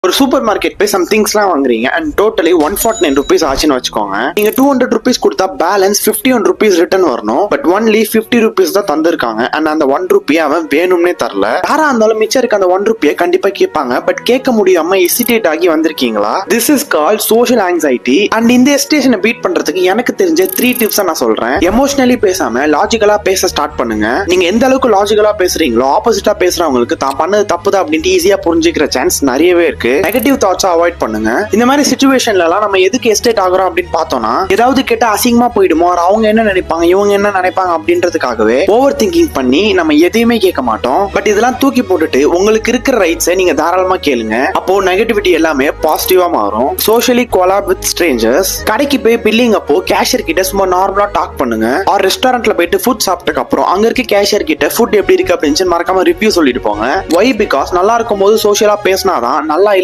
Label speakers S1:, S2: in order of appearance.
S1: ஒரு super market போய் some திங்ஸ்லாம் வாங்குறீங்க அண்ட் டோட்டலி 149 rupees ஆச்சுன்னு வச்சுக்கோங்க. நீங்க 200 rupees கொடுத்தா பேலன்ஸ் 51 rupees ரிட்டர்ன் வரணும். பட் ஒன்லி 50 rupees தான் தந்திருக்காங்க. அண்ட் அந்த 1 rupee அவன் வேணும்னே தரல. யாரா இருந்தாலும் மிச்சம் இருக்க அந்த 1 rupee கண்டிப்பா கேட்பாங்க. பட் கேட்க முடியாம ஹெசிடேட் ஆகி வந்திருக்கீங்களா? This is called social anxiety. And இந்த எஸ்டேஷனை பீட் பண்றதுக்கு எனக்கு தெரிஞ்ச 3 டிப்ஸ் நான் சொல்றேன். எமோஷனலி பேசாம லாஜிக்கலா பேச ஸ்டார்ட் பண்ணுங்க. நீங்க எந்த அளவுக்கு லாஜிக்கலா பேசுறீங்களோ ஆப்போசிட்டா பேசுறவங்களுக்கு தான் பண்ணது தப்புதான் அப்படின்ட்டு ஈஸியா புரிஞ்சுக்கிற சான்ஸ் நிறையவே இருக்கு. நெகட்டிவ் தாட்ஸ் அவாய்ட் பண்ணுங்க. இந்த மாதிரி சிச்சுவேஷன்ல எல்லாம் நம்ம எதுக்கு எஸ்டேட் ஆகுறோம் அப்படின்னு பார்த்தோம்னா, ஏதாவது கேட்டா அசிங்கமா போயிடுமோ, அவங்க என்ன நினைப்பாங்க, இவங்க என்ன நினைப்பாங்க அப்படின்றதுக்காகவே ஓவர் திங்கிங் பண்ணி நம்ம எதையுமே கேட்க மாட்டோம். பட் இதெல்லாம் தூக்கி போட்டுட்டு உங்களுக்கு இருக்கிற ரைட்ஸை நீங்க தாராளமா கேளுங்க. அப்போ நெகட்டிவிட்டி எல்லாமே பாசிட்டிவா மாறும். Socially collab with strangers. கடைக்கு போய் பில்லிங் அப்போ கேஷியர் கிட்ட சும்மா நார்மலா டாக் பண்ணுங்க. ஆர் ரெஸ்டாரண்ட்ல போயிட்டு ஃபுட் சாப்பிட்டதுக்கு அப்புறம் அங்க இருக்க கேஷியர் கிட்ட ஃபுட் எப்படி இருக்கு அப்படின்னு மறக்காம ரிவ்யூ சொல்லிட்டு போங்க. வை? பிகாஸ் நல்லா இருக்கும் போது சோஷியலா பேசினாதான் நல்லா